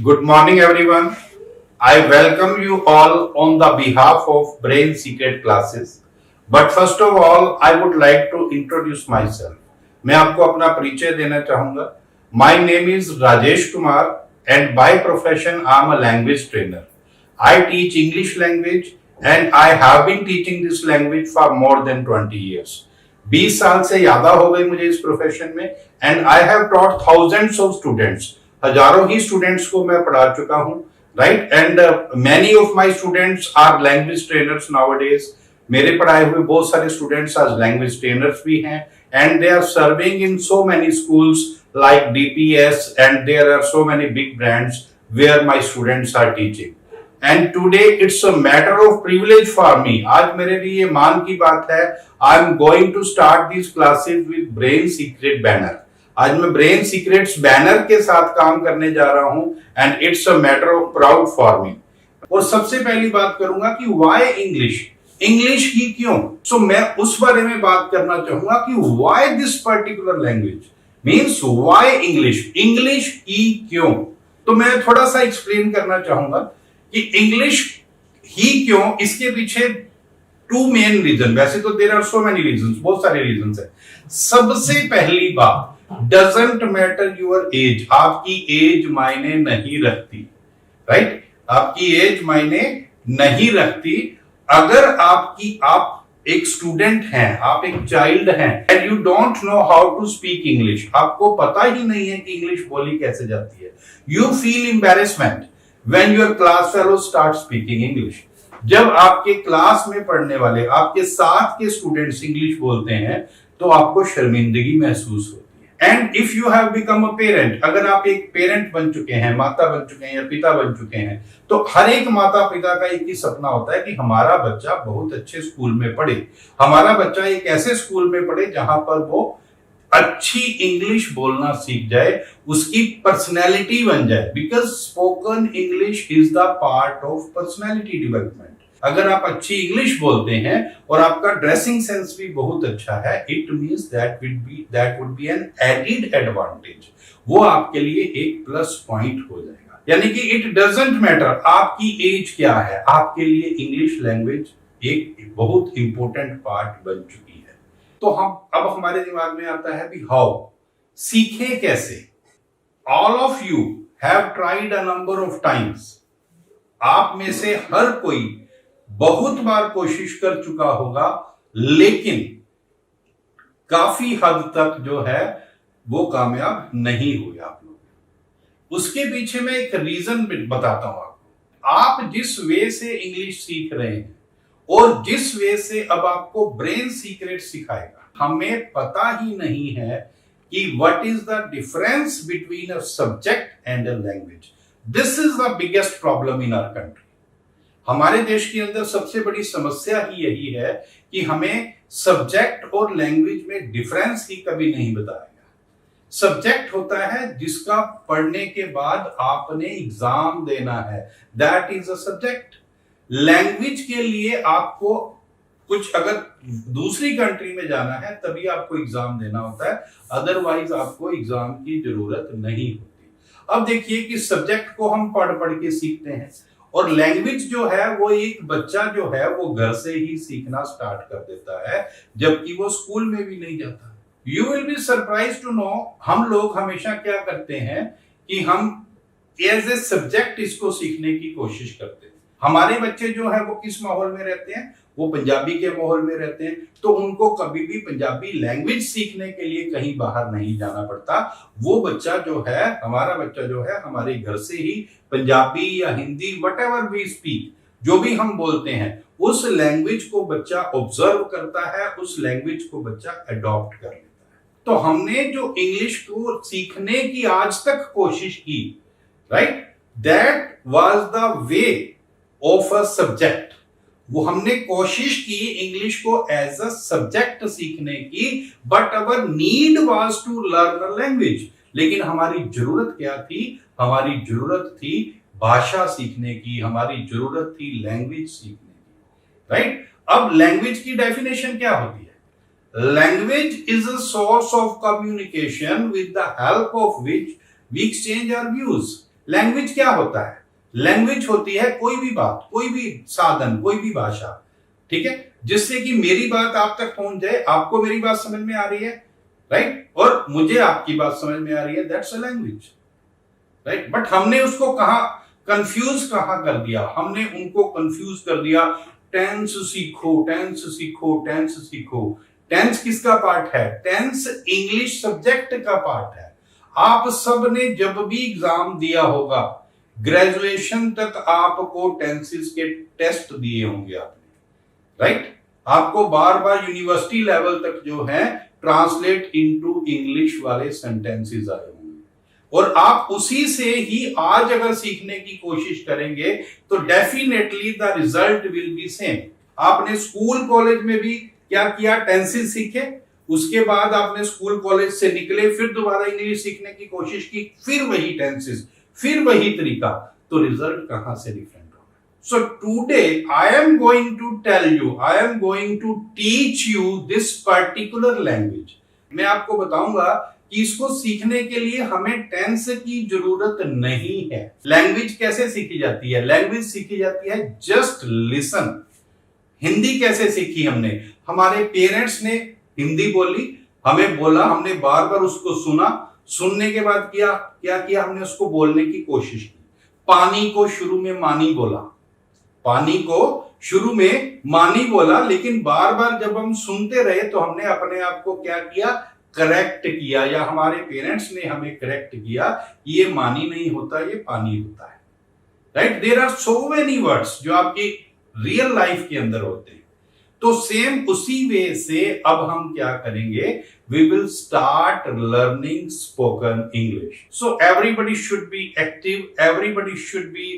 Good morning, everyone. I welcome you all on the behalf of Brain Secret Classes. But first of all, I would like to introduce myself. मैं आपको अपना परिचय देना चाहूंगा. My name is Rajesh Kumar, and by profession, I am a language trainer. I teach English language, and I have been teaching this language for more than 20 years. 20 साल से ज्यादा हो गई मुझे इस प्रोफेशन में, and I have taught thousands of students. हजारों ही students को मैं पढ़ा चुका हूं, right. And many of my students are language trainers nowadays. मेरे पढ़ाए हुए बहुत सारे स्टूडेंट्स आज लैंग्वेज ट्रेनर्स भी हैं, and they are serving in so many schools like DPS, and there are so many big brands where my students are teaching. And today it's a matter of privilege for me. आज मेरे लिए मान की बात है. I am going to start this classes with brain secret banner. आज मैं brain secrets banner के साथ काम करने जा रहा हूं, and it's a matter of proud for me. और सबसे पहली बात करूंगा कि व्हाई इंग्लिश. इंग्लिश ही क्यों. सो मैं उस बारे में बात करना चाहूंगा कि why this particular language means why English. English ही क्यों. तो मैं थोड़ा सा एक्सप्लेन करना चाहूंगा कि इंग्लिश ही क्यों. इसके पीछे टू मेन रीजन. वैसे तो there are so many reasons, बहुत सारे रीजंस है. सबसे पहली बात, डजंट मैटर योर एज. आपकी एज मायने नहीं रखती, राइट. आपकी एज मायने नहीं रखती. अगर आप एक स्टूडेंट हैं, आप एक चाइल्ड हैं, and you don't know how to speak English, आपको पता ही नहीं है कि इंग्लिश बोली कैसे जाती है. You feel embarrassment when your class fellow start speaking English. जब आपके क्लास में पढ़ने वाले, आपके साथ के स्टूडेंट्स इंग्लिश बोलते हैं तो आपको शर्मिंदगी महसूस होती है. And if you have become a parent, अगर आप एक पेरेंट बन चुके हैं, माता बन चुके हैं या पिता बन चुके हैं, तो हर एक माता पिता का एक ही सपना होता है कि हमारा बच्चा बहुत अच्छे स्कूल में पढ़े, हमारा बच्चा एक ऐसे स्कूल में पढ़े जहां पर वो अच्छी इंग्लिश बोलना सीख जाए, उसकी पर्सनैलिटी बन जाए. Because spoken English is the part of personality development. अगर आप अच्छी इंग्लिश बोलते हैं और आपका ड्रेसिंग सेंस भी बहुत अच्छा है, it means that would be an added advantage. वो आपके लिए एक प्लस पॉइंट हो जाएगा. यानी कि इट डजंट मैटर आपकी एज क्या है, आपके लिए इंग्लिश लैंग्वेज एक बहुत इंपॉर्टेंट पार्ट बन चुकी है. तो अब हमारे दिमाग में आता है भी हाउ, सीखें कैसे. All of you have tried a number of times. आप में से हर कोई बहुत बार कोशिश कर चुका होगा, लेकिन काफी हद तक जो है वो कामयाब नहीं हुए आप लोग. उसके पीछे मैं एक रीजन बताता हूं आपको. आप जिस वे से इंग्लिश सीख रहे हैं और जिस वे से अब आपको ब्रेन सीक्रेट सिखाएगा, हमें पता ही नहीं है कि what is the difference between a subject and a language. This is the biggest problem in our country. हमारे देश के अंदर सबसे बड़ी समस्या ही यही है कि हमें सब्जेक्ट और लैंग्वेज में डिफरेंस ही कभी नहीं बताया गया. सब्जेक्ट होता है जिसका पढ़ने के बाद आपने एग्जाम देना है, that is a subject. Language के लिए आपको कुछ अगर दूसरी कंट्री में जाना है तभी आपको एग्जाम देना होता है, अदरवाइज आपको एग्जाम की जरूरत नहीं होती. अब देखिए कि सब्जेक्ट को हम पढ़ पढ़ के सीखते हैं, और लैंग्वेज जो है वो एक बच्चा जो है वो घर से ही सीखना स्टार्ट कर देता है, जबकि वो स्कूल में भी नहीं जाता. You will be surprise to know, हम लोग हमेशा क्या करते हैं कि हम एज ए सब्जेक्ट इसको सीखने की कोशिश करते हैं. हमारे बच्चे जो है वो किस माहौल में रहते हैं, वो पंजाबी के माहौल में रहते हैं, तो उनको कभी भी पंजाबी लैंग्वेज सीखने के लिए कहीं बाहर नहीं जाना पड़ता. वो बच्चा जो है, हमारा बच्चा जो है, हमारे घर से ही पंजाबी या हिंदी व्हाटएवर वी स्पीक, जो भी हम बोलते हैं, उस लैंग्वेज को बच्चा ऑब्जर्व करता है, उस लैंग्वेज को बच्चा अडॉप्ट कर लेता है. तो हमने जो इंग्लिश को सीखने की आज तक कोशिश की, right, that was the way of a subject. वो हमने कोशिश की इंग्लिश को एज अ सब्जेक्ट सीखने की, but our need was to learn a language. लेकिन हमारी जरूरत क्या थी, हमारी जरूरत थी भाषा सीखने की, हमारी जरूरत थी लैंग्वेज सीखने की, राइट. अब लैंग्वेज की डेफिनेशन क्या होती है. Language is a source of communication with the help of which we exchange our views. Language क्या होता है? लैंग्वेज होती है कोई भी बात, कोई भी साधन, कोई भी भाषा, ठीक है, जिससे कि मेरी बात आप तक पहुंच जाए, आपको मेरी बात समझ में आ रही है, राइट, और मुझे आपकी बात समझ में आ रही है, that's a language, right. But हमने उसको कंफ्यूज कर दिया, हमने उनको कंफ्यूज कर दिया। टेंस सीखो, टेंस सीखो, टेंस सीखो। टेंस किसका पार्ट है? टेंस इंग्लिश सब्जेक्ट का पार्ट है। आप सब ने जब भी एग्जाम दिया होगा, ग्रेजुएशन तक आपको टेंसेस के टेस्ट दिए होंगे आपने, राइट। आपको बार बार यूनिवर्सिटी लेवल तक जो है ट्रांसलेट इनटू इंग्लिश वाले सेंटेंसेस आए होंगे, और आप उसी से ही आज अगर सीखने की कोशिश करेंगे तो definitely the result will be same. आपने स्कूल कॉलेज में भी क्या किया? टेंसेस सीखे, उसके बाद आपने स्कूल कॉलेज से निकले, फिर दोबारा इंग्लिश सीखने की कोशिश की, फिर वही टेंसेस, फिर वही तरीका, तो रिजल्ट कहां से डिफरेंट होगा? So today I am going to tell you, I am going to teach you this particular language. मैं आपको बताऊंगा कि इसको सीखने के लिए हमें टेंस की जरूरत नहीं है। लैंग्वेज कैसे सीखी जाती है? लैंग्वेज सीखी जाती है जस्ट लिसन। हिंदी कैसे सीखी हमने? हमारे पेरेंट्स ने हिंदी बोली, हमें बोला, हमने बार बार उसको सुना, सुनने के बाद क्या किया? हमने उसको बोलने की कोशिश की। पानी को शुरू में मानी बोला, पानी को शुरू में मानी बोला, लेकिन बार बार जब हम सुनते रहे तो हमने अपने आप को क्या किया? करेक्ट किया, या हमारे पेरेंट्स ने हमें करेक्ट किया, ये मानी नहीं होता, ये पानी होता है, right. There are so many words जो आपकी रियल लाइफ के अंदर होते हैं। तो सेम उसी वे से अब हम क्या करेंगे? We will start learning spoken English. So everybody should be active, everybody should be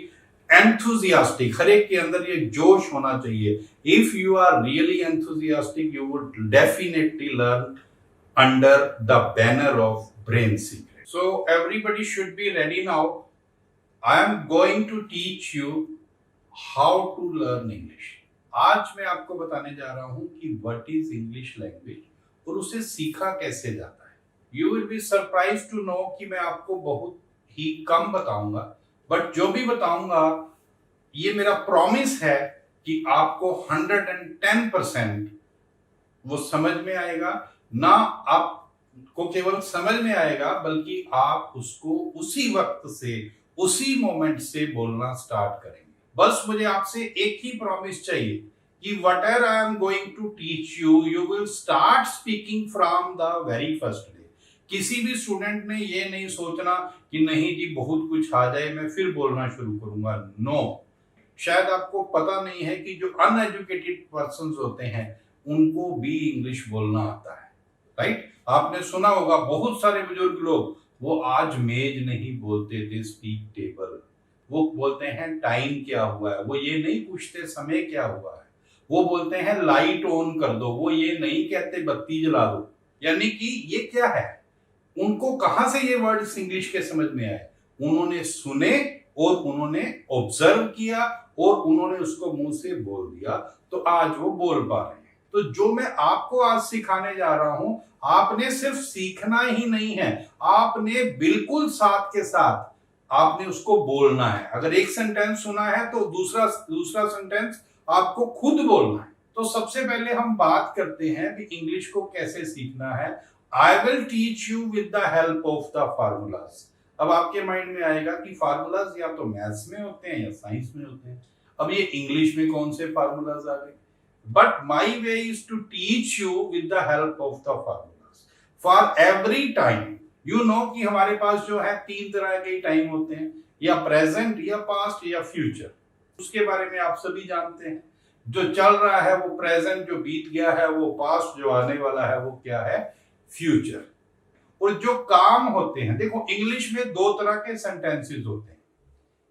enthusiastic. हर एक के अंदर ये जोश होना चाहिए। If you are really enthusiastic, you would definitely learn under the banner of Brain Secret. So everybody should be ready now. I am going to teach you how to learn English. आज मैं आपको बताने जा रहा हूं कि what is English language और उसे सीखा कैसे जाता है। You will be surprised to know कि मैं आपको बहुत ही कम बताऊंगा, बट जो भी बताऊंगा ये मेरा प्रॉमिस है कि आपको 110% वो समझ में आएगा। ना आपको केवल समझ में आएगा, बल्कि आप उसको उसी वक्त से, उसी मोमेंट से बोलना स्टार्ट करेंगे। बस मुझे आपसे एक ही प्रॉमिस चाहिए कि whatever I am going to teach you, you will start speaking from the very first day. किसी भी स्टूडेंट ने ये नहीं सोचना कि नहीं जी बहुत कुछ आ जाए मैं फिर बोलना शुरू करूंगा। नो, शायद आपको पता नहीं है कि जो अनएजुकेटेड पर्संस होते हैं उनको भी इंग्लिश बोलना आता है, राइट। आपने सुना होगा बहुत सारे बुजुर्ग लोग, वो आज मेज नहीं बोलते, दे स्पीक टेबल। वो बोलते हैं टाइम क्या हुआ है, वो ये नहीं पूछते समय क्या हुआ है। वो बोलते हैं लाइट ऑन कर दो, वो ये नहीं कहते बत्ती जला दो। यानी कि ये क्या है? उनको कहां से ये वर्ड्स इंग्लिश के समझ में आए? उन्होंने सुने और उन्होंने ऑब्जर्व किया और उन्होंने उसको मुंह से बोल दिया, तो आज वो बोल पा रहे हैं। तो जो मैं आपको आज सिखाने जा रहा हूं, आपने सिर्फ सीखना ही नहीं है, आपने बिल्कुल साथ के साथ आपने उसको बोलना है। अगर एक सेंटेंस सुना है तो दूसरा सेंटेंस आपको खुद बोलना है। तो सबसे पहले हम बात करते हैं कि इंग्लिश को कैसे सीखना है। आई will teach you with the help of the formulas. अब आपके माइंड में आएगा कि फार्मूलाज या तो मैथ्स में होते हैं या साइंस में होते हैं, अब ये इंग्लिश में कौन से फार्मूलाज आ गए? But my way is to teach you with the help of the formulas. For every time, you know कि हमारे पास जो है 3 तरह के टाइम होते हैं, या प्रेजेंट, या पास्ट, या फ्यूचर। उसके बारे में आप सभी जानते हैं। जो चल रहा है वो प्रेजेंट, जो बीत गया है वो पास्ट, जो आने वाला है वो क्या है? फ्यूचर। और जो काम होते हैं, देखो इंग्लिश में 2 तरह के सेंटेंसेस होते हैं।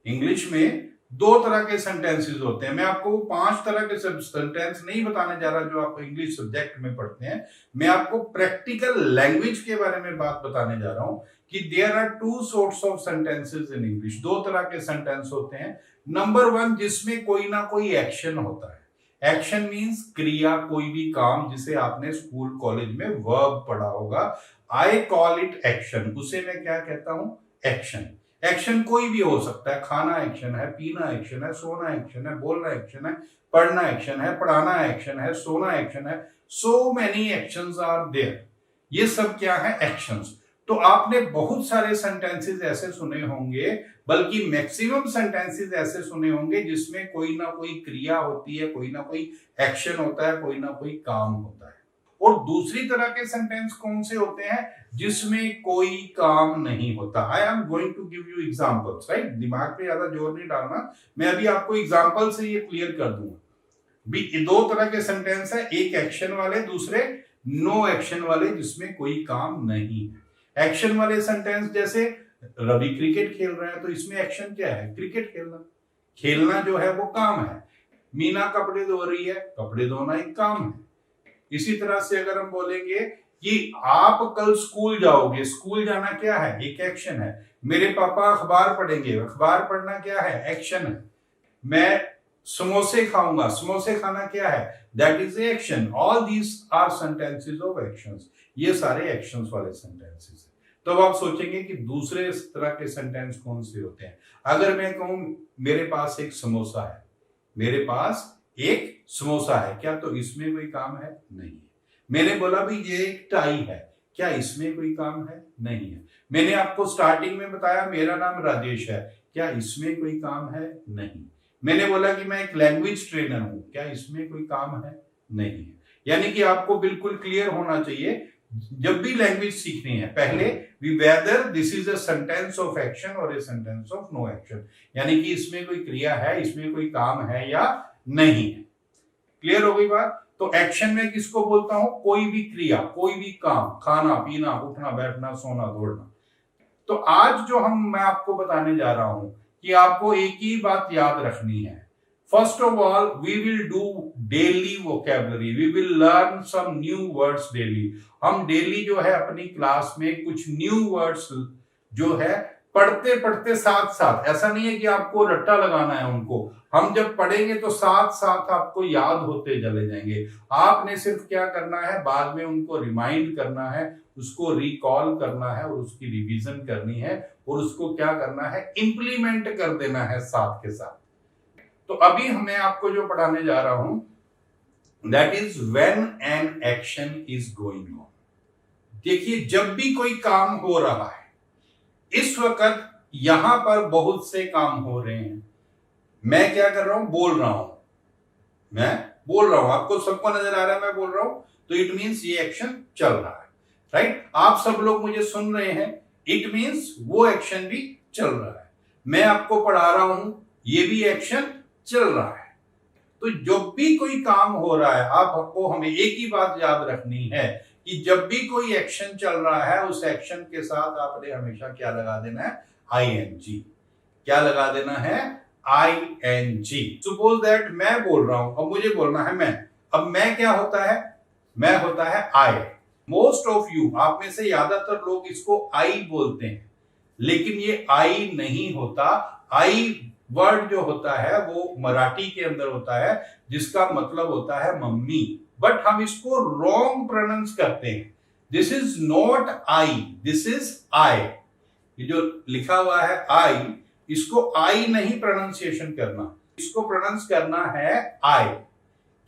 इंग्लिश में 2 तरह के सेंटेंसेस होते हैं। मैं आपको 5 तरह के सेंटेंस नहीं बताने जा रहा जो आप इंग्लिश सब्जेक्ट में पढ़ते हैं। मैं आपको प्रैक्टिकल लैंग्वेज के बारे में बात बताने जा रहा हूं कि there are 2 sorts of sentences in English. 2 तरह के सेंटेंस होते हैं। नंबर 1, जिसमें कोई ना कोई एक्शन होता है। एक्शन मींस क्रिया, कोई भी काम, जिसे आपने स्कूल कॉलेज में वर्ब पढ़ा होगा। I call it action. उसे मैं क्या कहता हूं? एक्शन। एक्शन कोई भी हो सकता है, खाना एक्शन है, पीना एक्शन है, सोना एक्शन है, बोलना एक्शन है, पढ़ना एक्शन है, पढ़ाना एक्शन है, सोना एक्शन है, so many actions are there. ये सब क्या है? एक्शंस। तो आपने बहुत सारे सेंटेंसेस ऐसे सुने होंगे, बल्कि मैक्सिमम सेंटेंसेस ऐसे सुने होंगे जिसमें कोई ना कोई क्रिया होती है, कोई ना कोई एक्शन होता है, कोई ना कोई काम होता है। और दूसरी तरह के सेंटेंस कौन से होते हैं? जिसमें कोई काम नहीं होता। I am going to give you examples, right? दिमाग पे ज्यादा जोर नहीं डालना, मैं अभी आपको एग्जांपल से ये क्लियर कर दूंगा। भी दो तरह के सेंटेंस है, एक एक्शन वाले, दूसरे नो एक्शन वाले, जिसमें कोई काम नहीं है। एक्शन वाले सेंटेंस जैसे रवि क्रिकेट खेल रहा है, तो इसमें एक्शन क्या है? क्रिकेट खेलना। खेलना जो है वो काम है। मीना कपड़े धो रही है, कपड़े धोना एक काम है। इसी तरह से अगर हम बोलेंगे कि आप कल स्कूल जाओगे, स्कूल जाना क्या है? एक एक्शन है। मेरे पापा अखबार पढ़ेंगे, अखबार पढ़ना क्या है? एक्शन है। मैं समोसे खाऊंगा, समोसे खाना क्या है? That is action. All these are sentences of actions. ये सारे एक्शंस वाले सेंटेंसेस हैं। तो अब आप सोचेंगे कि दूसरे तरह के सेंटेंस कौन से होते हैं? अगर मैं कहूं मेरे पास एक समोसा है, मेरे पास एक समोसा है, क्या तो इसमें कोई काम है? नहीं है। मैंने बोला भी ये एक टाई है, क्या इसमें कोई काम है? नहीं है। मैंने आपको स्टार्टिंग में बताया मेरा नाम राजेश है, क्या इसमें कोई काम है? नहीं। मैंने बोला कि मैं एक लैंग्वेज ट्रेनर हूं, क्या इसमें कोई काम है? नहीं है। यानी कि आपको बिल्कुल क्लियर होना चाहिए, जब भी लैंग्वेज सीखनी है, पहले whether this is a sentence of action और a sentence of no action, यानी कि इसमें कोई क्रिया है, इसमें कोई काम है या नहीं है। क्लियर हो गई बात? तो एक्शन में किसको बोलता हूं? कोई भी क्रिया, कोई भी काम, खाना पीना, उठना बैठना, सोना दौड़ना। तो आज जो मैं आपको बताने जा रहा हूं कि आपको एक ही बात याद रखनी है। First of all we will do daily vocabulary, we will learn some new words daily. हम डेली जो है अपनी क्लास में कुछ न्यू वर्ड्स जो है पढ़ते पढ़ते साथ साथ, ऐसा नहीं है कि आपको रट्टा लगाना है उनको, हम जब पढ़ेंगे तो साथ साथ आपको याद होते चले जाएंगे। आपने सिर्फ क्या करना है, बाद में उनको रिमाइंड करना है, उसको रिकॉल करना है और उसकी रिवीजन करनी है और उसको क्या करना है, इंप्लीमेंट कर देना है साथ के साथ। तो अभी मैं आपको जो पढ़ाने जा रहा हूं that is when an action is going on. देखिए, जब भी कोई काम हो रहा है, इस वक्त यहां पर बहुत से काम हो रहे हैं, मैं क्या कर रहा हूं, बोल रहा हूं, मैं बोल रहा हूं, आपको सबको नजर आ रहा है मैं बोल रहा हूं, तो इट मींस ये एक्शन चल रहा है, राइट? आप सब लोग मुझे सुन रहे हैं, इट मींस वो एक्शन भी चल रहा है। मैं आपको पढ़ा रहा हूं, ये भी एक्शन चल रहा है। तो जब भी कोई काम हो रहा है, आपको हमें एक ही बात याद रखनी है कि जब भी कोई एक्शन चल रहा है, उस एक्शन के साथ आपने हमेशा क्या लगा देना है, आईएनजी। क्या लगा देना है, आईएनजी। सपोज दैट मैं बोल रहा हूं, अब मुझे बोलना है मैं, अब मैं क्या होता है, मैं होता है आई। मोस्ट ऑफ यू, आप में से ज्यादातर लोग इसको आई बोलते हैं, लेकिन ये आई नहीं होता। आई वर्ड जो होता है वो मराठी के अंदर होता है, जिसका मतलब होता है मम्मी, बट हम इसको रॉन्ग प्रोनाउंस करते हैं। This is not I, this is I. ये जो लिखा हुआ है आई, इसको आई नहीं प्रोनाउंसिएशन करना, इसको प्रोनाउंस करना है आई।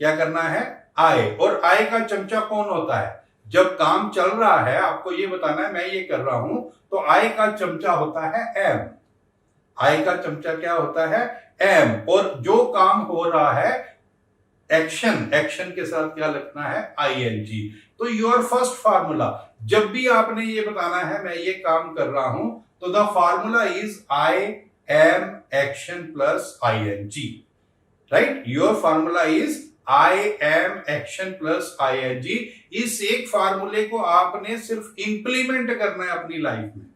क्या करना है, आई। और आई का चमचा कौन होता है? जब काम चल रहा है, आपको ये बताना है मैं ये कर रहा हूं, तो आई का चमचा होता है एम। आई का चमचा क्या होता है, एम। और जो काम हो रहा है एक्शन, एक्शन के साथ क्या लिखना है, आईएनजी। तो योर फर्स्ट फार्मूला, जब भी आपने ये बताना है मैं ये काम कर रहा हूं, तो the formula is I am action plus ING, right? Your formula is I am action plus ING. इस एक फार्मूले को आपने सिर्फ इंप्लीमेंट करना है अपनी लाइफ में।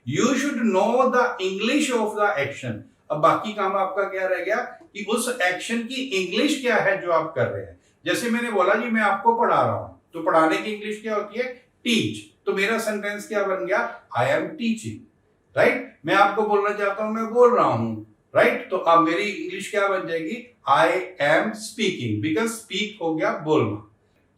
You should know the English of the action. अब बाकी काम आपका क्या रह गया कि उस एक्शन की इंग्लिश क्या है जो आप कर रहे हैं। जैसे मैंने बोला जी मैं आपको पढ़ा रहा हूं, तो पढ़ाने की इंग्लिश क्या होती है, टीच। तो मेरा सेंटेंस क्या बन गया, आई एम टीचिंग, राइट? मैं आपको बोलना चाहता हूं मैं बोल रहा हूं, राइट? तो अब मेरी इंग्लिश क्या बन जाएगी, I am speaking, because speak हो गया बोलना।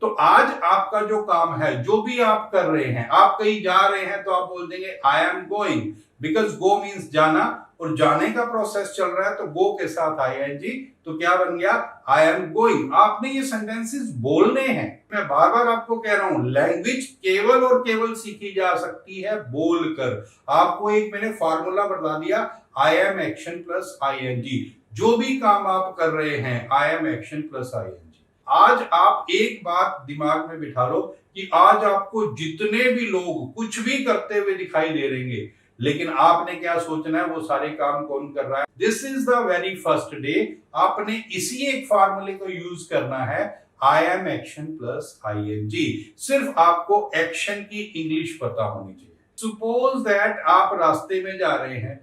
तो आज आपका जो काम है, जो भी आप कर रहे हैं, आप कहीं जा रहे हैं तो आप बोल देंगे आई am going, because go means जाना, और जाने का प्रोसेस चल रहा है तो गो के साथ आईएनजी, तो क्या बन गया आई एम गोइंग। आपने ये सेंटेंसेस बोलने हैं। मैं बार बार आपको कह रहा हूं, लैंग्वेज केवल और केवल सीखी जा सकती है बोलकर। आपको एक मैंने फॉर्मूला बता दिया, I am action plus ING. जो भी काम आप कर रहे हैं, I am action plus ING. आज आप एक बात दिमाग में बिठा लो कि आज आपको जितने भी लोग कुछ भी करते हुए दिखाई दे रहेंगे, लेकिन आपने क्या सोचना है, वो सारे काम कौन कर रहा है। This is the very first day. आपने इसी एक फार्मूले को यूज करना है, I am action plus ING. सिर्फ आपको एक्शन की इंग्लिश पता होनी चाहिए। सपोज दैट आप रास्ते में जा रहे हैं,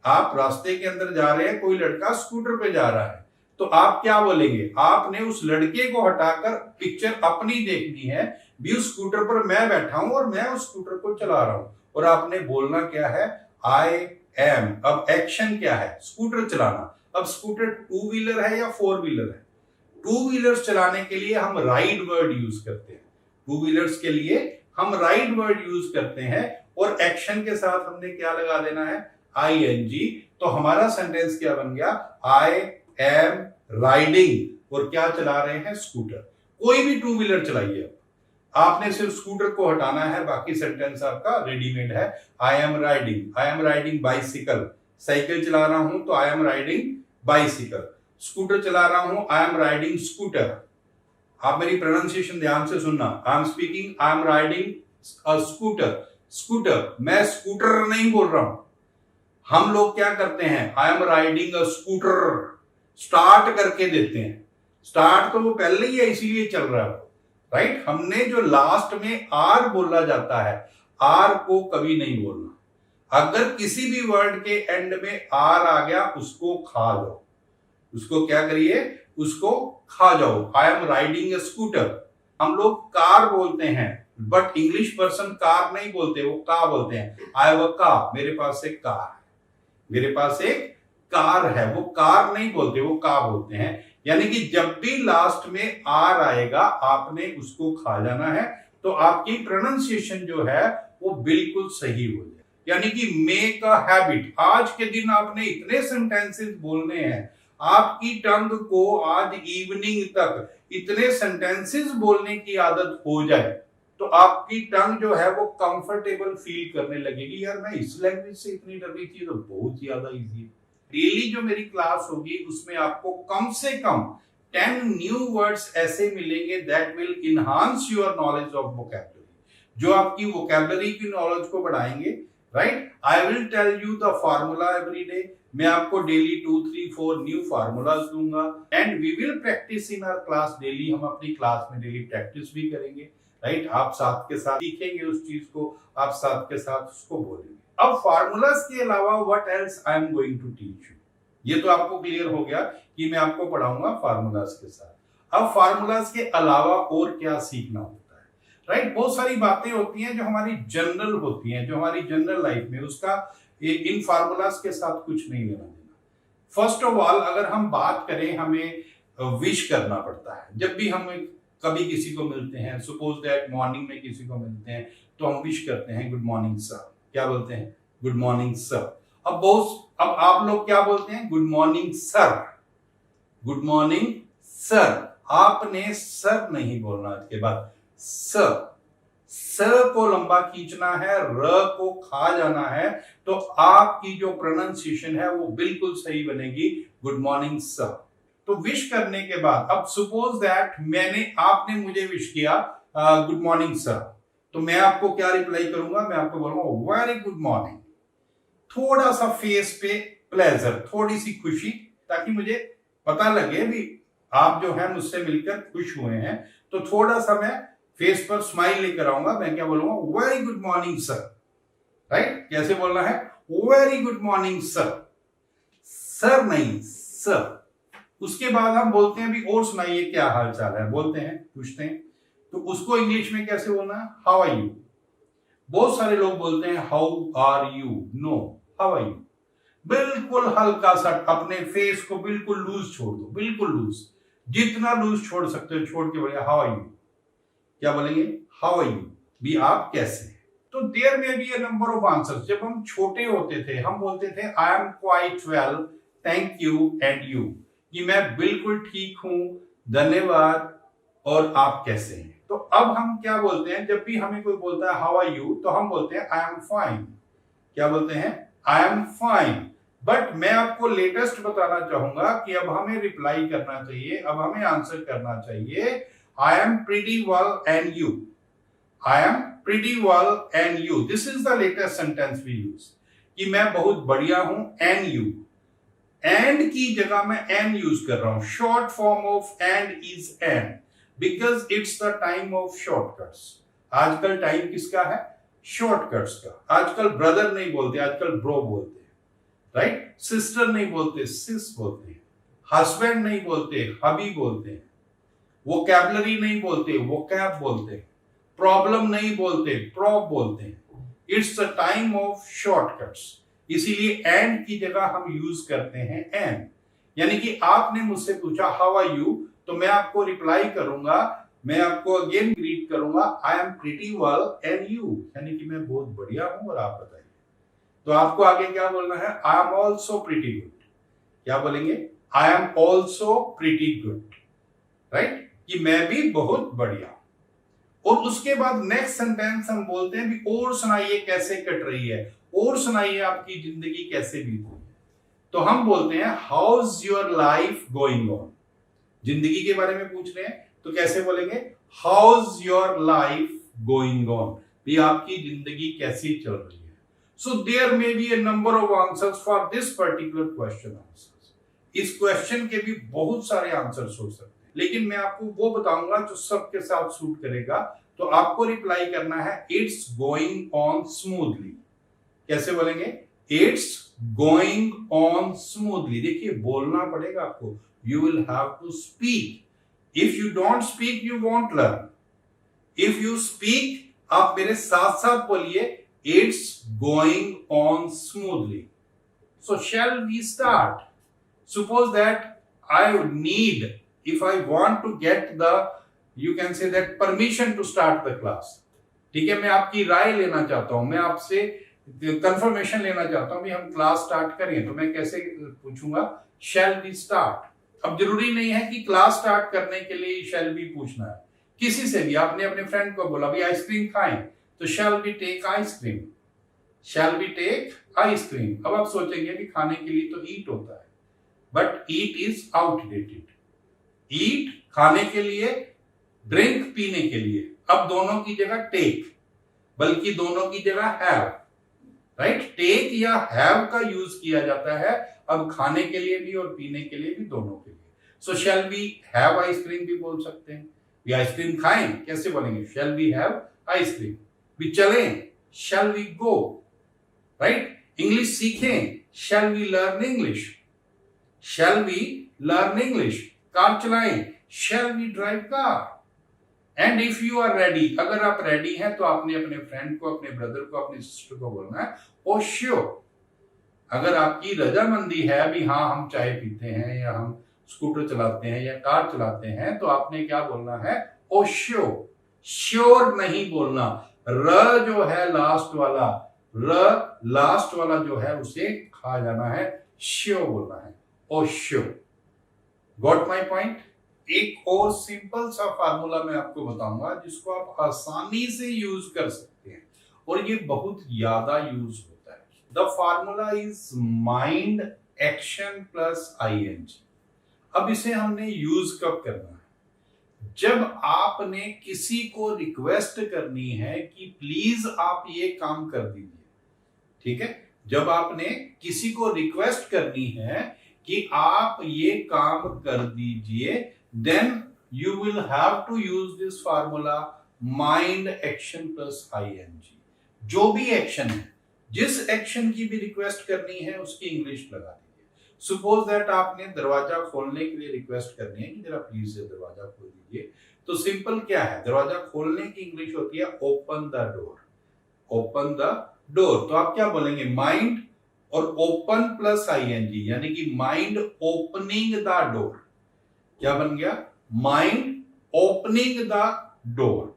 आप रास्ते के अंदर जा रहे हैं, कोई लड़का स्कूटर पे जा रहा है, तो आप क्या बोलेंगे, आपने उस लड़के को हटाकर पिक्चर अपनी देखनी है भी, उस स्कूटर पर मैं बैठा हूं और मैं उस स्कूटर को चला रहा हूं, और आपने बोलना क्या है, आई एम। अब एक्शन क्या है, स्कूटर चलाना। अब स्कूटर टू व्हीलर है या फोर व्हीलर है? टू व्हीलर्स चलाने के लिए हम राइड वर्ड यूज करते हैं, टू व्हीलर्स के लिए हम राइड वर्ड यूज करते हैं, और एक्शन के साथ हमने क्या लगा देना है, आई एन जी। तो हमारा सेंटेंस क्या बन गया, आई एम राइडिंग, और क्या चला रहे हैं, स्कूटर। कोई भी टू व्हीलर चलाइए, आपने सिर्फ स्कूटर को हटाना है, बाकी सेंटेंस आपका रेडीमेड है। I am riding bicycle. Cycle चला रहा हूं तो I am riding bicycle. Scooter चला रहा हूं, आई एम राइडिंग स्कूटर। आप मेरी प्रोनाउंसिएशन ध्यान से सुनना, I am speaking, I am riding a scooter. Scooter, मैं स्कूटर नहीं बोल रहा हूं। हम लोग क्या करते हैं, I am riding a scooter, start करके देते हैं। स्टार्ट तो वो पहले ही है, इसीलिए चल रहा है, राइट। हमने जो लास्ट में आर बोला जाता है, आर को कभी नहीं बोलना। अगर किसी भी वर्ड के एंड में आर आ गया, उसको खा जाओ। उसको क्या करिए, उसको खा जाओ। I am riding a scooter. हम लोग कार बोलते हैं, बट इंग्लिश पर्सन कार नहीं बोलते, वो का बोलते हैं। आई हैव अ कार, मेरे पास एक कार है, मेरे पास एक कार है। वो कार नहीं बोलते, वो का बोलते हैं। यानी कि जब भी लास्ट में आर आएगा, आपने उसको खा जाना है, तो आपकी प्रोनाउंसिएशन जो है वो बिल्कुल सही हो जाए। यानी कि मेक अ हैबिट। आज के दिन आपने इतने सेंटेंसेस बोलने हैं, आपकी टंग को आज इवनिंग तक इतने सेंटेंसेस बोलने की आदत हो जाए, तो आपकी टंग जो है वो कंफर्टेबल फील करने लगेगी। यार मैं इस लैंग्वेज से इतनी डर रही थी, तो बहुत ज्यादा इजी है। डेली जो मेरी क्लास होगी, उसमें आपको कम से कम 10 न्यू वर्ड्स ऐसे मिलेंगे that will enhance your knowledge of vocabulary, जो आपकी वोकैबुलरी की नॉलेज को बढ़ाएंगे, right. I will tell you the formula every day. मैं आपको डेली 2, 3, 4 न्यू फार्मूलाज दूंगा, and we will practice in our class daily. हम अपनी क्लास में डेली प्रैक्टिस भी करेंगे, राइट। आप साथ के साथ सीखेंगे उस चीज को, आप साथ के साथ उसको बोलेंगे। अब फार्मूलाज के अलावा what else I am going to teach you, ये तो आपको क्लियर हो गया कि मैं आपको पढ़ाऊंगा फार्मूलाज के साथ। अब फार्मूलाज के अलावा और क्या सीखना होता है, राइट। बहुत सारी बातें होती हैं जो हमारी जनरल होती हैं, जो हमारी जनरल लाइफ में, उसका इन फार्मूलाज के साथ कुछ नहीं लेना देना। फर्स्ट ऑफ ऑल, अगर हम बात करें, हमें विश करना पड़ता है। जब भी हम कभी किसी को मिलते हैं, सपोज दैट मॉर्निंग में किसी को मिलते हैं, तो हम विश करते हैं गुड मॉर्निंग सर। क्या बोलते हैं, गुड मॉर्निंग सर। अब आप लोग क्या बोलते हैं, good morning sir, good morning sir. आपने सर नहीं बोलना, इसके बाद सर। स को लंबा खींचना है, र को खा जाना है, तो आपकी जो प्रोनाउंसिएशन है वो बिल्कुल सही बनेगी, गुड मॉर्निंग सर। तो विश करने के बाद, अब सपोज दैट आपने मुझे विश किया गुड मॉर्निंग सर, तो मैं आपको क्या रिप्लाई करूंगा, मैं आपको बोलूंगा वेरी गुड मॉर्निंग। थोड़ा सा फेस पे प्लेजर, थोड़ी सी खुशी, ताकि मुझे पता लगे भी आप जो है मुझसे मिलकर खुश हुए हैं। तो थोड़ा सा मैं फेस पर स्माइल लेकर आऊंगा। मैं क्या बोलूंगा, very good morning sir, right. कैसे बोलना है, very good morning sir, sir नहीं सर। उसके बाद हम बोलते हैं भी और सुनाइए क्या हाल चाल है, बोलते हैं, पूछते हैं, तो उसको इंग्लिश में कैसे बोलना है, हाउ आर यू। बहुत सारे लोग बोलते हैं how are you, no, how are you. बिल्कुल हल्का सा अपने फेस को बिल्कुल लूज छोड़ दो, बिल्कुल लूज, जितना लूज छोड़ सकते हो छोड़ के बोलिए हाउ आर यू। क्या बोलेंगे? हाउ आर यू, भी आप कैसे हैं। तो देयर में B a number of answers. जब हम छोटे होते थे हम बोलते थे I am quite well, thank you and you, कि मैं बिल्कुल ठीक हूं, धन्यवाद, और आप कैसे हैं। तो अब हम क्या बोलते हैं, जब भी हमें कोई बोलता है हाउ आर यू, तो हम बोलते हैं आई एम फाइन। क्या बोलते हैं? I am fine. बट मैं आपको लेटेस्ट बताना चाहूंगा कि अब हमें रिप्लाई करना चाहिए, अब हमें आंसर करना चाहिए I am pretty well and you. I am pretty well and you, this is the latest sentence we use, कि मैं बहुत बढ़िया हूं एंड यू। एंड की जगह मैं एन यूज कर रहा हूं। Short form of and is an, because it's the time of shortcuts. आजकल टाइम किसका है? शॉर्टकट्स का। आजकल ब्रदर नहीं बोलते, आजकल ब्रो बोलते हैं, राइट? सिस्टर नहीं बोलते, सिस बोलते हैं। हस्बैंड नहीं बोलते, हबी बोलते हैं। वोकैबुलरी नहीं बोलते, वोकैब बोलते हैं। प्रॉब्लम नहीं बोलते, प्रॉब बोलते हैं। It's the time of shortcuts, इसीलिए एंड की जगह हम यूज करते हैं एन। यानी कि आपने मुझसे पूछा हाउ आर यू, तो मैं आपको रिप्लाई करूंगा, मैं आपको अगेन ग्रीट करूंगा आई am pretty well and you, यानी कि मैं बहुत बढ़िया हूं और आप बताइए। तो आपको आगे क्या बोलना है? I am also pretty good. क्या बोलेंगे? I am also pretty good, right? कि मैं भी बहुत बढ़िया। और उसके बाद नेक्स्ट सेंटेंस हम बोलते हैं भी और सुनाइए कैसे कट रही है, और सुनाइए आपकी जिंदगी कैसे बीत रही है। तो हम बोलते हैं how's your life going on. जिंदगी के बारे में पूछ रहे हैं तो कैसे बोलेंगे? How's your life going on, भी आपकी जिंदगी कैसी चल रही है। So there may be a number of answers for this particular question answers. इस क्वेश्चन के भी बहुत सारे आंसर्स हो सकते हैं, लेकिन मैं आपको वो बताऊंगा जो सबके साथ सूट करेगा। तो आपको रिप्लाई करना है इट्स गोइंग ऑन स्मूथली। कैसे बोलेंगे? It's going on smoothly. देखिए बोलना पड़ेगा आपको, you will have to speak. If you don't speak you won't learn. If you speak, आप मेरे साथ साथ बोलिए it's going on smoothly. So shall we start? Suppose that I need, if I want to get the, you can say that permission to start the class. ठीक है, मैं आपकी राय लेना चाहता हूं, मैं आपसे कंफर्मेशन लेना चाहता हूं भी हम क्लास स्टार्ट करें, तो मैं कैसे पूछूंगा? Shall we start. अब जरूरी नहीं है कि क्लास स्टार्ट करने के लिए शैल वी पूछना है, किसी से भी। आपने अपने फ्रेंड को बोला भी आइसक्रीम खाएं, तो shall we take ice cream. Shall we take ice cream. अब आप सोचेंगे भी खाने के लिए तो ईट होता है, बट ईट इज आउटडेटेड। ईट खाने के लिए, ड्रिंक पीने के लिए। अब दोनों की जगह टेक, बल्कि दोनों की जगह हैव, राइट? टेक या हैव का यूज किया जाता है अब खाने के लिए भी और पीने के लिए भी, दोनों के लिए। So shall we have ice cream भी बोल सकते हैं। वी आइसक्रीम खाएं, कैसे बोलेंगे? Shall we have ice cream. We चलें, shall we go, right? English सीखें, shall we learn English. Shall we learn English? कार चलाएं, shall we drive car? And if you are ready, अगर आप रेडी हैं तो आपने अपने फ्रेंड को, अपने ब्रदर को, अपनी सिस्टर को बोलना है ओ श्योर। अगर आपकी रजामंदी है भी हाँ हम चाय पीते हैं या हम स्कूटर चलाते हैं या कार चलाते हैं, तो आपने क्या बोलना है? ओ श्योर। श्योर नहीं बोलना। र जो है लास्ट वाला, र लास्ट वाला जो है उसे खा जाना है, श्योर बोलना है, ओ श्योर। Got my point? एक और सिंपल सा फार्मूला मैं आपको बताऊंगा जिसको आप आसानी से यूज कर सकते हैं, और ये बहुत ज्यादा यूज होता है। The formula is mind action plus ING. अब इसे हमने यूज कब करना है? जब आपने किसी को रिक्वेस्ट करनी है कि प्लीज आप ये काम कर दीजिए, ठीक है? जब आपने किसी को रिक्वेस्ट करनी है कि आप ये काम कर दीजिए, then you will have to use this formula mind action plus ING. जो भी एक्शन है, जिस एक्शन की भी रिक्वेस्ट करनी है उसकी इंग्लिश लगा दीजिए। सपोज दैट आपने दरवाजा खोलने के लिए रिक्वेस्ट करनी है कि जरा प्लीज दरवाजा खोल दीजिए, तो सिंपल क्या है? दरवाजा खोलने की इंग्लिश होती है open the door. Open the door. तो आप क्या बोलेंगे? माइंड और ओपन प्लस आईएनजी, यानी कि माइंड ओपनिंग द डोर। क्या बन गया? Mind opening the door.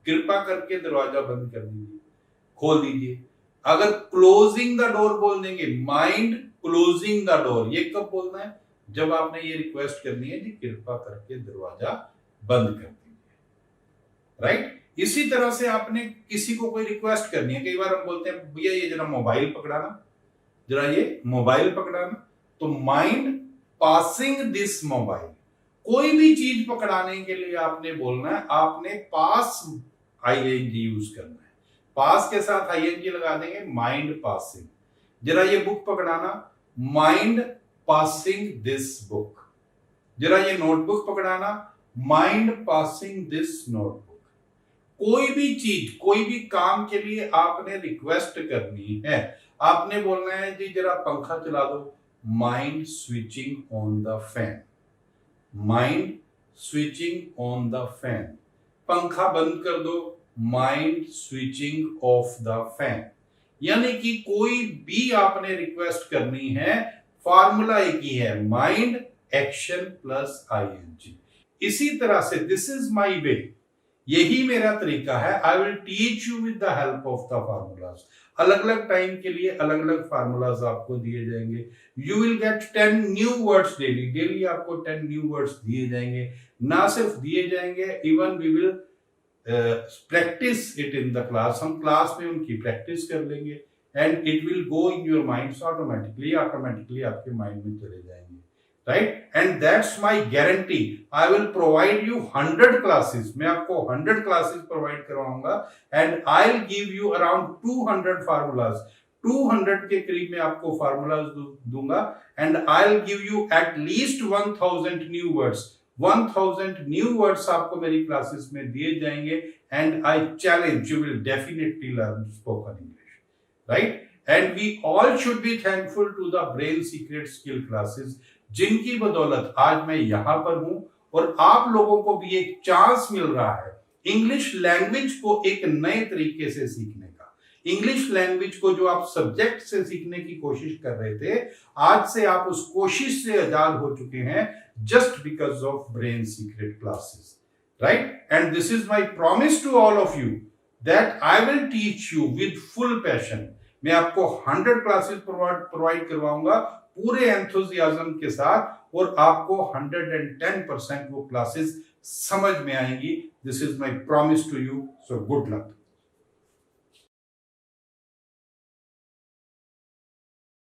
कृपा करके दरवाजा बंद कर दीजिए, खोल दीजिए। अगर क्लोजिंग द डोर बोल देंगे, माइंड क्लोजिंग द डोर, ये कब बोलना है? जब आपने ये रिक्वेस्ट करनी है जी कृपा करके दरवाजा बंद कर दीजिए, राइट। इसी तरह से आपने किसी को कोई रिक्वेस्ट करनी है, कई बार हम बोलते हैं भैया ये जरा मोबाइल पकड़ाना, जरा ये मोबाइल पकड़ाना, तो माइंड पासिंग दिस मोबाइल। कोई भी चीज पकड़ाने के लिए आपने बोलना है, आपने पास आईएनजी यूज करना है, पास के साथ आईएनजी लगा देंगे, माइंड पासिंग। जरा ये बुक पकड़ाना, माइंड पासिंग दिस बुक। जरा ये नोटबुक पकड़ाना, माइंड पासिंग दिस नोटबुक। कोई भी चीज, कोई भी काम के लिए आपने रिक्वेस्ट करनी है, आपने बोलना है जी जरा पंखा चला दो, mind switching on the fan, mind switching on the fan. पंखा बंद कर दो, mind switching off the fan. यानी कि कोई भी आपने रिक्वेस्ट करनी है, फॉर्मूला एक ही है, माइंड एक्शन प्लस आईएनजी। इसी तरह से दिस इज माई वे, यही मेरा तरीका है, आई will teach you with the help of the formulas. अलग अलग टाइम के लिए अलग अलग फार्मूलाज आपको दिए जाएंगे। You will get 10 new words daily, daily आपको 10 न्यू वर्ड्स दिए जाएंगे। ना सिर्फ दिए जाएंगे, even we will practice it in the class, हम क्लास में उनकी प्रैक्टिस कर लेंगे and it will go in your mind automatically आपके माइंड में चले जाएंगे, right. And that's my guarantee, I will provide you 100 classes, मैं आपको 100 क्लासेस प्रोवाइड करवाऊंगा and I will give you around 200 formulas, 200 के करीब मैं आपको फार्मूलाज दूंगा and I will give you at least 1000 new words. 1000 new words आपको मेरी क्लासेस में दिए जाएंगे and I challenge you will definitely learn spoken English, right. And we all should be thankful to the brain secret skill classes, जिनकी बदौलत आज मैं यहां पर हूं और आप लोगों को भी एक चांस मिल रहा है इंग्लिश लैंग्वेज को एक नए तरीके से सीखने का। इंग्लिश लैंग्वेज को जो आप सब्जेक्ट से सीखने की कोशिश कर रहे थे, आज से आप उस कोशिश से आजाद हो चुके हैं, just because of brain secret classes, right. And this is my promise to all of you that I will teach you with full passion. मैं आपको 100 क्लासेस प्रोवाइड करवाऊंगा पूरे एंथुसियाज्म के साथ और आपको 110% वो क्लासेस समझ में आएंगी। This is my promise to you, so good luck.